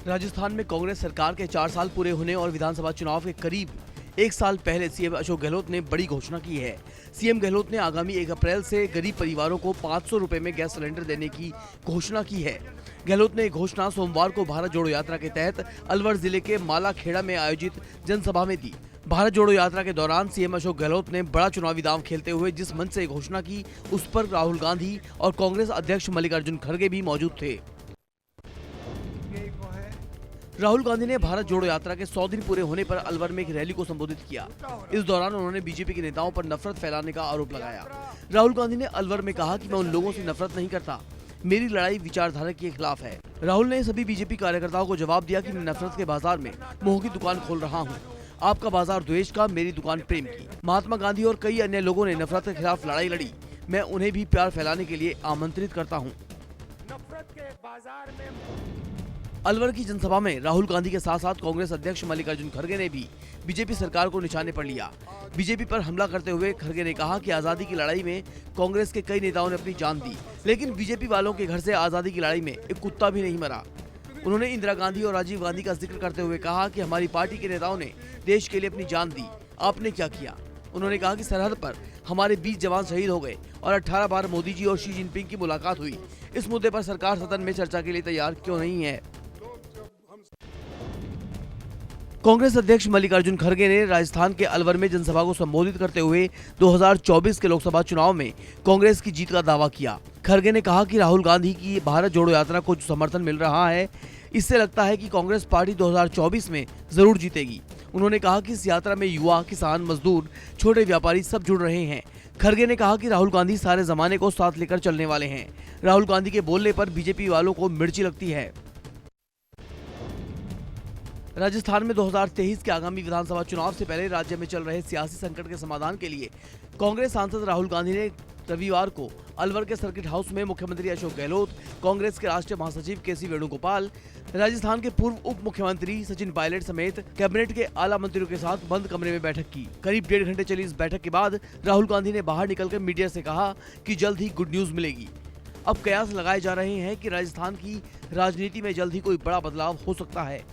राजस्थान में कांग्रेस सरकार के 4 साल पूरे होने और विधानसभा चुनाव के करीब 1 साल पहले सीएम अशोक गहलोत ने बड़ी घोषणा की है। सीएम गहलोत ने आगामी 1 अप्रैल से गरीब परिवारों को 500 रुपए में गैस सिलेंडर देने की घोषणा की है। गहलोत ने घोषणा सोमवार को भारत जोड़ो यात्रा के तहत अलवर जिले के मालाखेड़ा में आयोजित जनसभा में दी। भारत जोड़ो यात्रा के दौरान सीएम अशोक गहलोत ने बड़ा चुनावी दांव खेलते हुए जिस मंच से घोषणा की, उस पर राहुल गांधी और कांग्रेस अध्यक्ष मल्लिकार्जुन खड़गे भी मौजूद थे। राहुल गांधी ने भारत जोड़ो यात्रा के 100 दिन पूरे होने पर अलवर में एक रैली को संबोधित किया। इस दौरान उन्होंने बीजेपी के नेताओं पर नफरत फैलाने का आरोप लगाया। राहुल गांधी ने अलवर में कहा कि मैं उन लोगों से नफरत नहीं करता, मेरी लड़ाई विचारधारा के खिलाफ है। राहुल ने सभी बीजेपी कार्यकर्ताओं को जवाब दिया कि मैं नफरत के बाजार में मोह की दुकान खोल रहा हूँ। आपका बाजार द्वेष का, मेरी दुकान प्रेम की। महात्मा गांधी और कई अन्य लोगों ने नफरत के खिलाफ लड़ाई लड़ी, मैं उन्हें भी प्यार फैलाने के लिए आमंत्रित करता हूँ। अलवर की जनसभा में राहुल गांधी के साथ साथ कांग्रेस अध्यक्ष मल्लिकार्जुन खड़गे ने भी बीजेपी सरकार को निशाने पर लिया। बीजेपी पर हमला करते हुए खड़गे ने कहा कि आजादी की लड़ाई में कांग्रेस के कई नेताओं ने अपनी जान दी, लेकिन बीजेपी वालों के घर से आजादी की लड़ाई में एक कुत्ता भी नहीं मरा। उन्होंने इंदिरा गांधी और राजीव गांधी का जिक्र करते हुए कहा कि हमारी पार्टी के नेताओं ने देश के लिए अपनी जान दी, आपने क्या किया। उन्होंने कहा कि सरहद पर हमारे 20 जवान शहीद हो गए और 18 बार मोदी जी और शी जिनपिंग की मुलाकात हुई। इस मुद्दे पर सरकार सदन में चर्चा के लिए तैयार क्यों नहीं है। कांग्रेस अध्यक्ष मल्लिकार्जुन खड़गे ने राजस्थान के अलवर में जनसभा को संबोधित करते हुए 2024 के लोकसभा चुनाव में कांग्रेस की जीत का दावा किया। खड़गे ने कहा कि राहुल गांधी की भारत जोड़ो यात्रा को जो समर्थन मिल रहा है, इससे लगता है कि कांग्रेस पार्टी 2024 में जरूर जीतेगी। उन्होंने कहा कि इस यात्रा में युवा, किसान, मजदूर, छोटे व्यापारी सब जुड़ रहे हैं। खड़गे ने कहा कि राहुल गांधी सारे जमाने को साथ लेकर चलने वाले हैं। राहुल गांधी के बोलने पर बीजेपी वालों को मिर्ची लगती है। राजस्थान में 2023 के आगामी विधानसभा चुनाव से पहले राज्य में चल रहे सियासी संकट के समाधान के लिए कांग्रेस सांसद राहुल गांधी ने रविवार को अलवर के सर्किट हाउस में मुख्यमंत्री अशोक गहलोत, कांग्रेस के राष्ट्रीय महासचिव के.सी. वेणुगोपाल, राजस्थान के पूर्व उप मुख्यमंत्री सचिन पायलट समेत कैबिनेट के आला मंत्रियों के साथ बंद कमरे में बैठक की। करीब 1.5 घंटे चली इस बैठक के बाद राहुल गांधी ने बाहर निकलकर मीडिया से कहा कि जल्द ही गुड न्यूज मिलेगी। अब कयास लगाए जा रहे हैं कि राजस्थान की राजनीति में जल्द ही कोई बड़ा बदलाव हो सकता है।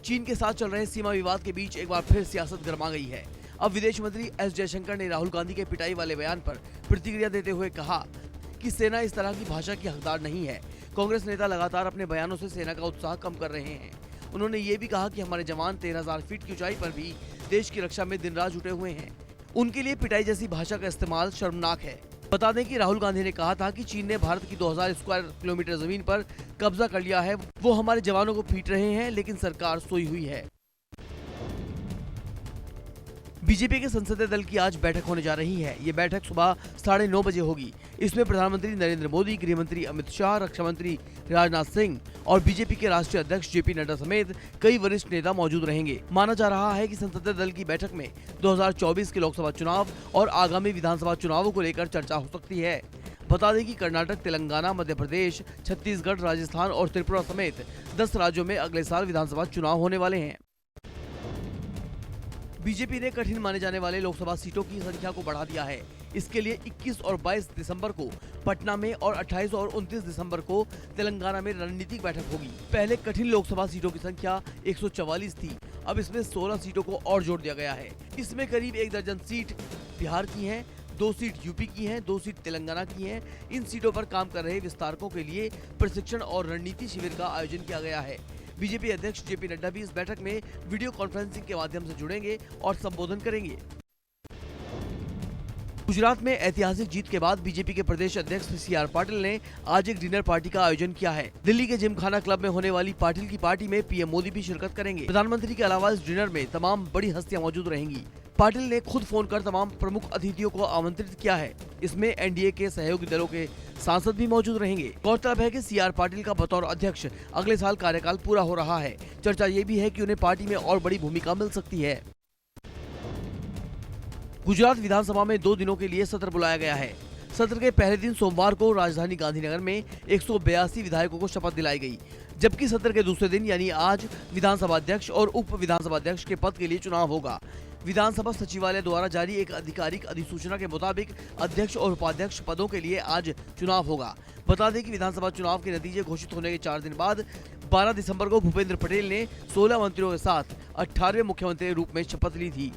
चीन के साथ चल रहे सीमा विवाद के बीच एक बार फिर सियासत गर्मा गई है। अब विदेश मंत्री एस जयशंकर ने राहुल गांधी के पिटाई वाले बयान पर प्रतिक्रिया देते हुए कहा कि सेना इस तरह की भाषा की हकदार नहीं है। कांग्रेस नेता लगातार अपने बयानों से सेना का उत्साह कम कर रहे हैं। उन्होंने ये भी कहा कि हमारे जवान 13,000 फीट की ऊंचाई पर भी देश की रक्षा में दिन रात जुटे हुए हैं। उनके लिए पिटाई जैसी भाषा का इस्तेमाल शर्मनाक है। बता दें कि राहुल गांधी ने कहा था कि चीन ने भारत की 2000 स्क्वायर किलोमीटर जमीन पर कब्जा कर लिया है, वो हमारे जवानों को पीट रहे हैं, लेकिन सरकार सोई हुई है। बीजेपी के संसदीय दल की आज बैठक होने जा रही है। ये बैठक सुबह 9:30 बजे होगी। इसमें प्रधानमंत्री नरेंद्र मोदी, गृह मंत्री अमित शाह, रक्षा मंत्री राजनाथ सिंह और बीजेपी के राष्ट्रीय अध्यक्ष जेपी नड्डा समेत कई वरिष्ठ नेता मौजूद रहेंगे। माना जा रहा है कि संसदीय दल की बैठक में 2024 के लोकसभा चुनाव और आगामी विधानसभा चुनावों को लेकर चर्चा हो सकती है। बता दें कि कर्नाटक, तेलंगाना, मध्य प्रदेश, छत्तीसगढ़, राजस्थान और त्रिपुरा समेत 10 राज्यों में अगले साल विधानसभा चुनाव होने वाले हैं। बीजेपी ने कठिन माने जाने वाले लोकसभा सीटों की संख्या को बढ़ा दिया है। इसके लिए 21 और 22 दिसंबर को पटना में और 28 और 29 दिसंबर को तेलंगाना में रणनीतिक बैठक होगी। पहले कठिन लोकसभा सीटों की संख्या 144 थी, अब इसमें 16 सीटों को और जोड़ दिया गया है। इसमें करीब 1 दर्जन सीट बिहार की हैं, 2 सीट यूपी की हैं, 2 सीट तेलंगाना की हैं। इन सीटों पर काम कर रहे विस्तारकों के लिए प्रशिक्षण और रणनीति शिविर का आयोजन किया गया है। बीजेपी अध्यक्ष जेपी नड्डा भी इस बैठक में वीडियो कॉन्फ्रेंसिंग के माध्यम से जुड़ेंगे और संबोधन करेंगे। गुजरात में ऐतिहासिक जीत के बाद बीजेपी के प्रदेश अध्यक्ष सी.आर. पाटिल ने आज एक डिनर पार्टी का आयोजन किया है। दिल्ली के जिमखाना क्लब में होने वाली पाटिल की पार्टी में पीएम मोदी भी शिरकत करेंगे। प्रधानमंत्री के अलावा इस डिनर में तमाम बड़ी हस्तियां मौजूद रहेंगी। पाटिल ने खुद फोन कर तमाम प्रमुख अतिथियों को आमंत्रित किया है। इसमें एनडीए के सहयोगी दलों के सांसद भी मौजूद रहेंगे। गौरतलब है कि सी.आर. पाटिल का बतौर अध्यक्ष अगले साल कार्यकाल पूरा हो रहा है। चर्चा ये भी है कि उन्हें पार्टी में और बड़ी भूमिका मिल सकती है। गुजरात विधानसभा में 2 दिनों के लिए सत्र बुलाया गया है। सत्र के पहले दिन सोमवार को राजधानी गांधीनगर में 182 विधायकों को शपथ दिलाई गई, जबकि सत्र के दूसरे दिन यानी आज विधानसभा अध्यक्ष और उप विधानसभा अध्यक्ष के पद के लिए चुनाव होगा। विधानसभा सचिवालय द्वारा जारी एक आधिकारिक अधिसूचना के मुताबिक अध्यक्ष और उपाध्यक्ष पदों के लिए आज चुनाव होगा। बता दें कि विधानसभा चुनाव के नतीजे घोषित होने के 4 दिन बाद 12 दिसंबर को भूपेंद्र पटेल ने 16 मंत्रियों के साथ 18वें मुख्यमंत्री के रूप में शपथ ली थी।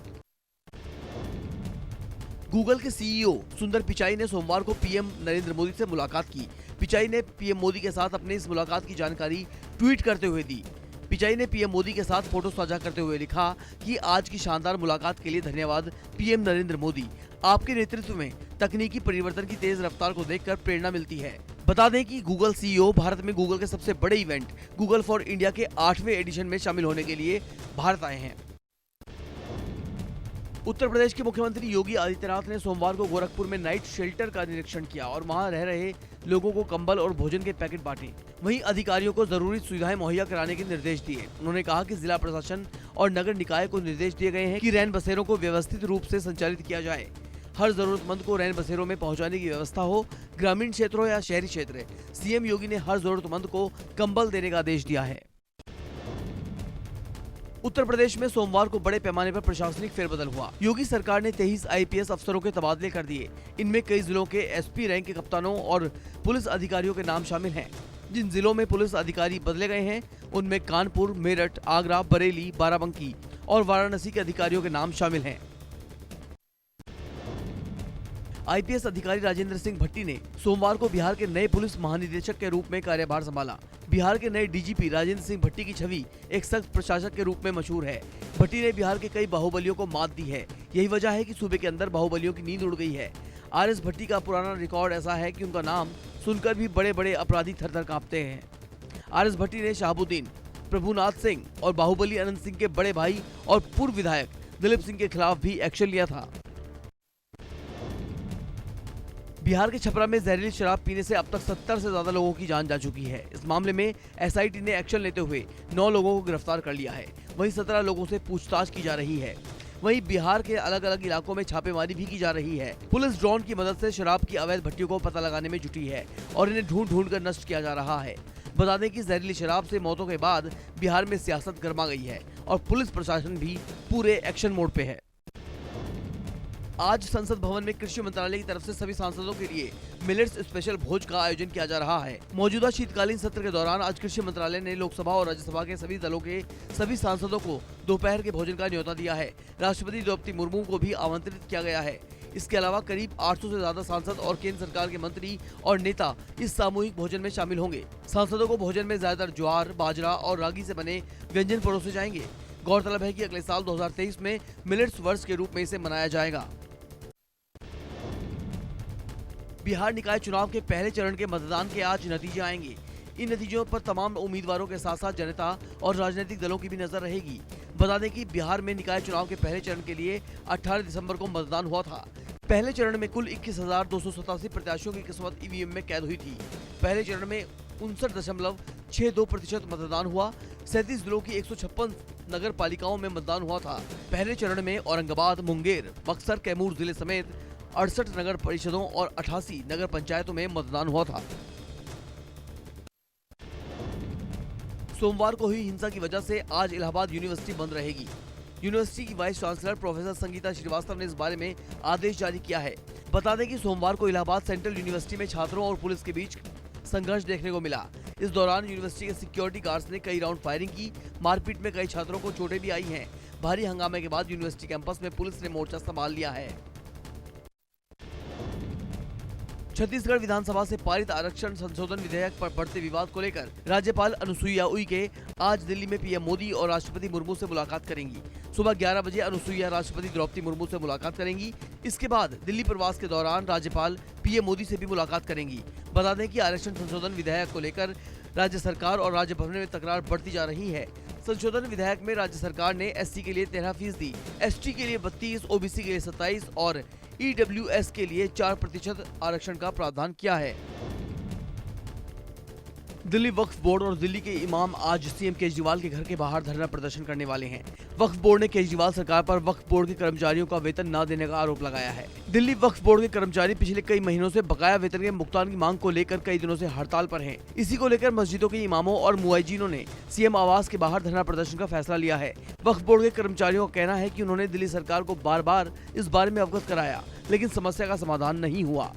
गूगल के सीईओ सुंदर पिचाई ने सोमवार को पीएम नरेंद्र मोदी से मुलाकात की। पिचाई ने पीएम मोदी के साथ अपने इस मुलाकात की जानकारी ट्वीट करते हुए दी। पिचाई ने पीएम मोदी के साथ फोटो साझा करते हुए लिखा कि आज की शानदार मुलाकात के लिए धन्यवाद पीएम नरेंद्र मोदी। आपके नेतृत्व में तकनीकी परिवर्तन की तेज रफ्तार को देखकर प्रेरणा मिलती है। बता दें कि गूगल सीईओ भारत में गूगल के सबसे बड़े इवेंट गूगल फॉर इंडिया के 8वें एडिशन में शामिल होने के लिए भारत आए हैं। उत्तर प्रदेश के मुख्यमंत्री योगी आदित्यनाथ ने सोमवार को गोरखपुर में नाइट शेल्टर का निरीक्षण किया और वहां रह रहे लोगों को कंबल और भोजन के पैकेट बांटे। वहीं अधिकारियों को जरूरी सुविधाएं मुहैया कराने के निर्देश दिए। उन्होंने कहा कि जिला प्रशासन और नगर निकाय को निर्देश दिए गए हैं कि रैन बसेरों को व्यवस्थित रूप से संचालित किया जाए। हर जरूरतमंद को रैन बसेरों में पहुंचाने की व्यवस्था हो, ग्रामीण क्षेत्रों या शहरी क्षेत्र। सीएम योगी ने हर जरूरतमंद को कंबल देने का आदेश दिया है। उत्तर प्रदेश में सोमवार को बड़े पैमाने पर प्रशासनिक फेरबदल हुआ। योगी सरकार ने 23 आईपीएस अफसरों के तबादले कर दिए। इनमें कई जिलों के एसपी रैंक के कप्तानों और पुलिस अधिकारियों के नाम शामिल हैं। जिन जिलों में पुलिस अधिकारी बदले गए हैं उनमें कानपुर, मेरठ, आगरा, बरेली, बाराबंकी और वाराणसी के अधिकारियों के नाम शामिल हैं। आईपीएस अधिकारी राजेंद्र सिंह भट्टी ने सोमवार को बिहार के नए पुलिस महानिदेशक के रूप में कार्यभार संभाला। बिहार के नए डीजीपी राजेंद्र सिंह भट्टी की छवि एक सख्त प्रशासक के रूप में मशहूर है। भट्टी ने बिहार के कई बाहुबलियों को मात दी है। यही वजह है कि सूबे के अंदर बाहुबलियों की नींद उड़ गई है। आरएस भट्टी का पुराना रिकॉर्ड ऐसा है कि उनका नाम सुनकर भी बड़े बड़े अपराधी थर-थर कांपते हैं। आरएस भट्टी ने शहाबुद्दीन, प्रभुनाथ सिंह और बाहुबली अनंत सिंह के बड़े भाई और पूर्व विधायक दिलीप सिंह के खिलाफ भी एक्शन लिया था। बिहार के छपरा में जहरीली शराब पीने से अब तक 70 से ज्यादा लोगों की जान जा चुकी है। इस मामले में एसआईटी ने एक्शन लेते हुए 9 लोगों को गिरफ्तार कर लिया है। वहीं 17 लोगों से पूछताछ की जा रही है। वहीं बिहार के अलग अलग इलाकों में छापेमारी भी की जा रही है। पुलिस ड्रोन की मदद से शराब की अवैध भट्टियों को पता लगाने में जुटी है और इन्हें ढूंढ कर नष्ट किया जा रहा है। बता दें कि जहरीली शराब से मौतों के बाद बिहार में सियासत गर्मा गई है और पुलिस प्रशासन भी पूरे एक्शन मोड पे है। आज संसद भवन में कृषि मंत्रालय की तरफ से सभी सांसदों के लिए मिलेट्स स्पेशल भोज का आयोजन किया जा रहा है। मौजूदा शीतकालीन सत्र के दौरान आज कृषि मंत्रालय ने लोकसभा और राज्यसभा के सभी दलों के सभी सांसदों को दोपहर के भोजन का न्योता दिया है। राष्ट्रपति द्रौपदी मुर्मू को भी आमंत्रित किया गया है। इसके अलावा करीब 800 से ज्यादा सांसद और केंद्र सरकार के मंत्री और नेता इस सामूहिक भोजन में शामिल होंगे। सांसदों को भोजन में ज्यादातर ज्वार, बाजरा और रागी से बने व्यंजन परोसे जाएंगे। गौरतलब है कि अगले साल 2023 में मिलेट्स वर्ष के रूप में इसे मनाया जाएगा। बिहार निकाय चुनाव के पहले चरण के मतदान के आज नतीजे आएंगे। इन नतीजों पर तमाम उम्मीदवारों के साथ साथ जनता और राजनीतिक दलों की भी नजर रहेगी। बता दें कि बिहार में निकाय चुनाव के पहले चरण के लिए 18 दिसंबर को मतदान हुआ था। पहले चरण में कुल 21,287 प्रत्याशियों की किस्मत ईवीएम में कैद हुई थी। पहले चरण में 59.62% मतदान हुआ। 37 जिलों की 156 नगर पालिकाओं में मतदान हुआ था। पहले चरण में औरंगाबाद, मुंगेर, बक्सर, कैमूर जिले समेत 68 नगर परिषदों और 88 नगर पंचायतों में मतदान हुआ था। सोमवार को हुई हिंसा की वजह से आज इलाहाबाद यूनिवर्सिटी बंद रहेगी। यूनिवर्सिटी की vice chancellor professor Sangeeta Srivastava ने इस बारे में आदेश जारी किया है। बता दें कि सोमवार को इलाहाबाद सेंट्रल यूनिवर्सिटी में छात्रों और पुलिस के बीच संघर्ष देखने को मिला। इस दौरान यूनिवर्सिटी के सिक्योरिटी गार्ड्स ने कई राउंड फायरिंग की। मारपीट में कई छात्रों को चोटें भी आई हैं। भारी हंगामे के बाद यूनिवर्सिटी कैंपस में पुलिस ने मोर्चा संभाल लिया है। छत्तीसगढ़ विधानसभा से पारित आरक्षण संशोधन विधेयक पर बढ़ते विवाद को लेकर राज्यपाल अनुसुईया उइके आज दिल्ली में पीएम मोदी और राष्ट्रपति मुर्मू से मुलाकात करेंगी। सुबह 11 बजे अनुसुईया राष्ट्रपति द्रौपदी मुर्मू से मुलाकात करेंगी। इसके बाद दिल्ली प्रवास के दौरान राज्यपाल पीएम मोदी से भी मुलाकात करेंगी। बता दें कि आरक्षण संशोधन विधेयक को लेकर राज्य सरकार और राज्य भवन में तकरार बढ़ती जा रही है। संशोधन विधेयक में राज्य सरकार ने एससी के लिए 13%, एसटी के लिए 32%, ओबीसी के लिए 27% और ईडब्ल्यूएस के लिए 4% आरक्षण का प्रावधान किया है। दिल्ली वक्फ बोर्ड और दिल्ली के इमाम आज सीएम केजरीवाल के घर के बाहर धरना प्रदर्शन करने वाले हैं। वक्फ बोर्ड ने केजरीवाल सरकार पर वक्फ बोर्ड के कर्मचारियों का वेतन न देने का आरोप लगाया है। दिल्ली वक्फ बोर्ड के कर्मचारी पिछले कई महीनों से बकाया वेतन के भुगतान की मांग को लेकर कई दिनों से हड़ताल पर हैं। इसी को लेकर मस्जिदों के इमामों और मुअज्जिनों ने सीएम आवास के बाहर धरना प्रदर्शन का फैसला लिया है। वक्फ बोर्ड के कर्मचारियों का कहना है कि उन्होंने दिल्ली सरकार को बार बार इस बारे में अवगत कराया, लेकिन समस्या का समाधान नहीं हुआ।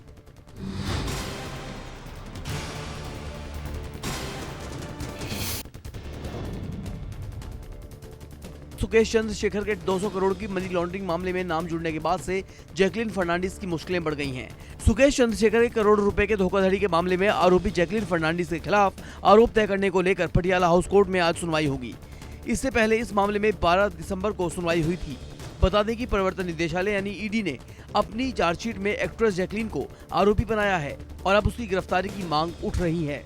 सुकेश चंद्रशेखर के 200 करोड़ की मनी लॉन्ड्रिंग मामले में नाम जुड़ने के बाद से जैकलिन फर्नांडिस की मुश्किलें बढ़ गई हैं। सुकेश चंद्रशेखर के करोड़ों रुपए के धोखाधड़ी के मामले में आरोपी जैकलिन फर्नांडिस के खिलाफ आरोप तय करने को लेकर पटियाला हाउस कोर्ट में आज सुनवाई होगी। इससे पहले इस मामले में 12 दिसंबर को सुनवाई हुई थी। बता दें कि प्रवर्तन निदेशालय यानी ईडी ने अपनी चार्जशीट में एक्ट्रेस जैकलिन को आरोपी बनाया है और अब उसकी गिरफ्तारी की मांग उठ रही है।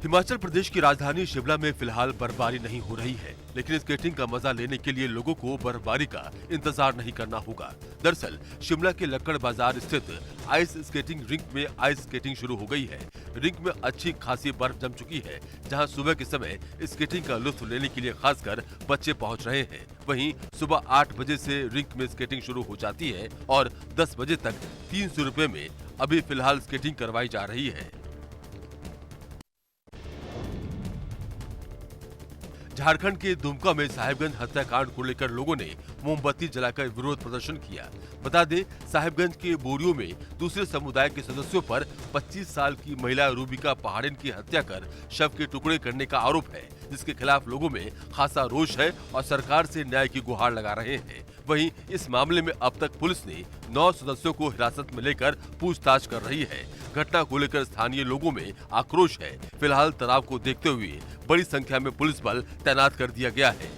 हिमाचल प्रदेश की राजधानी शिमला में फिलहाल बर्फबारी नहीं हो रही है, लेकिन स्केटिंग का मजा लेने के लिए लोगों को बर्फबारी का इंतजार नहीं करना होगा। दरअसल शिमला के लक्कड़ बाजार स्थित आइस स्केटिंग रिंक में आइस स्केटिंग शुरू हो गई है। रिंक में अच्छी खासी बर्फ जम चुकी है, जहां सुबह के समय स्केटिंग का लुत्फ लेने के लिए खासकर बच्चे पहुंच रहे हैं। वहीं सुबह 8 बजे से रिंक में स्केटिंग शुरू हो जाती है और 10 बजे तक 300 रुपए में अभी फिलहाल स्केटिंग करवाई जा रही है। झारखंड के दुमका में साहिबगंज हत्याकांड को लेकर लोगों ने मोमबत्ती जलाकर विरोध प्रदर्शन किया। बता दें, साहिबगंज के बोरियो में दूसरे समुदाय के सदस्यों पर 25 साल की महिला रूबिका पहाड़िन की हत्या कर शव के टुकड़े करने का आरोप है, जिसके खिलाफ लोगों में खासा रोष है और सरकार से न्याय की गुहार लगा रहे हैं। वहीं इस मामले में अब तक पुलिस ने 9 सदस्यों को हिरासत में लेकर पूछताछ कर रही है। घटना को लेकर स्थानीय लोगों में आक्रोश है। फिलहाल तनाव को देखते हुए बड़ी संख्या में पुलिस बल तैनात कर दिया गया है।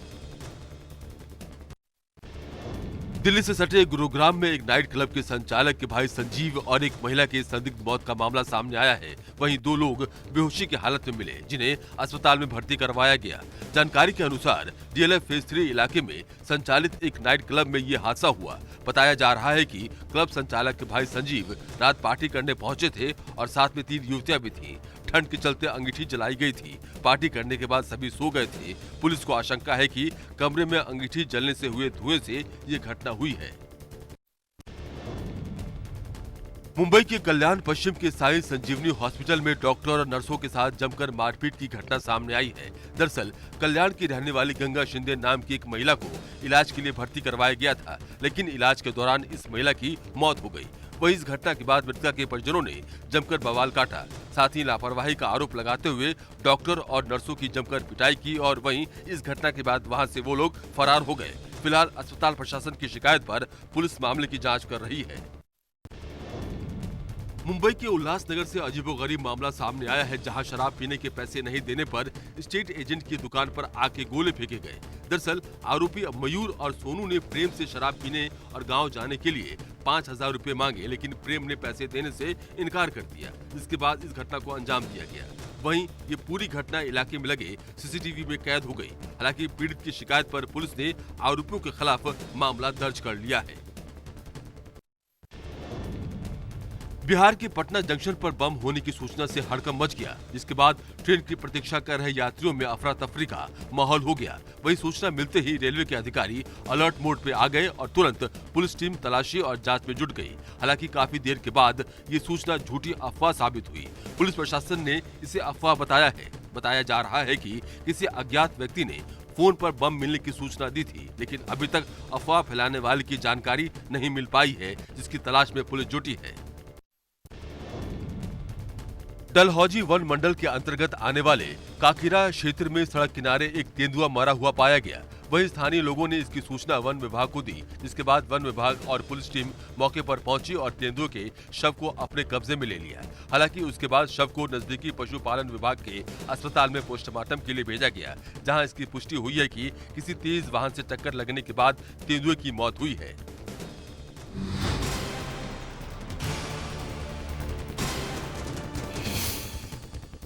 दिल्ली से सटे गुरुग्राम में एक नाइट क्लब के संचालक के भाई संजीव और एक महिला की संदिग्ध मौत का मामला सामने आया है। वहीं 2 लोग बेहोशी की हालत में मिले, जिन्हें अस्पताल में भर्ती करवाया गया। जानकारी के अनुसार डीएलएफ फेज 3 इलाके में संचालित एक नाइट क्लब में ये हादसा हुआ। बताया जा रहा है कि क्लब संचालक के भाई संजीव रात पार्टी करने पहुंचे थे और साथ में 3 युवतियां भी थीं। ठंड के चलते अंगीठी जलाई गई थी। पार्टी करने के बाद सभी सो गए थे। पुलिस को आशंका है कि कमरे में अंगीठी जलने से हुए धुएं से ये घटना हुई है। मुंबई के कल्याण पश्चिम के साई संजीवनी हॉस्पिटल में डॉक्टर और नर्सों के साथ जमकर मारपीट की घटना सामने आई है। दरअसल कल्याण की रहने वाली गंगा शिंदे नाम की एक महिला को इलाज के लिए भर्ती करवाया गया था, लेकिन इलाज के दौरान इस महिला की मौत हो गई। वहीं इस घटना के बाद मृतका के परिजनों ने जमकर बवाल काटा। साथ ही लापरवाही का आरोप लगाते हुए डॉक्टर और नर्सों की जमकर पिटाई की और वहीं इस घटना के बाद वहां से वो लोग फरार हो गए। फिलहाल अस्पताल प्रशासन की शिकायत पर पुलिस मामले की जांच कर रही है। मुंबई के उल्लासनगर से अजीबोगरीब मामला सामने आया है, जहां शराब पीने के पैसे नहीं देने पर स्टेट एजेंट की दुकान पर आके गोले फेंके गए। दरअसल आरोपी मयूर और सोनू ने प्रेम से शराब पीने और गांव जाने के लिए 5000 रुपए मांगे, लेकिन प्रेम ने पैसे देने से इनकार कर दिया। इसके बाद इस घटना को अंजाम दिया गया। वहीं ये पूरी घटना इलाके में लगे सीसीटीवी में कैद हो गई। हालांकि पीड़ित की शिकायत पर पुलिस ने आरोपियों के खिलाफ मामला दर्ज कर लिया है। बिहार के पटना जंक्शन पर बम होने की सूचना से हड़कंप मच गया, जिसके बाद ट्रेन की प्रतीक्षा कर रहे यात्रियों में अफरा तफरी का माहौल हो गया। वही सूचना मिलते ही रेलवे के अधिकारी अलर्ट मोड पे आ गए और तुरंत पुलिस टीम तलाशी और जांच में जुट गई। हालांकि काफी देर के बाद ये सूचना झूठी अफवाह साबित हुई। पुलिस प्रशासन ने इसे अफवाह बताया है। बताया जा रहा है कि किसी अज्ञात व्यक्ति ने फोन पर बम मिलने की सूचना दी थी, लेकिन अभी तक अफवाह फैलाने वाले की जानकारी नहीं मिल पाई है, जिसकी तलाश में पुलिस जुटी है। डलहौजी वन मंडल के अंतर्गत आने वाले काकीरा क्षेत्र में सड़क किनारे एक तेंदुआ मरा हुआ पाया गया। वहीं स्थानीय लोगों ने इसकी सूचना वन विभाग को दी, जिसके बाद वन विभाग और पुलिस टीम मौके पर पहुंची और तेंदुए के शव को अपने कब्जे में ले लिया। हालांकि उसके बाद शव को नजदीकी पशुपालन विभाग के अस्पताल में पोस्टमार्टम के लिए भेजा गया, जहां इसकी पुष्टि हुई है कि किसी तेज वाहन से टक्कर लगने के बाद तेंदुए की मौत हुई है।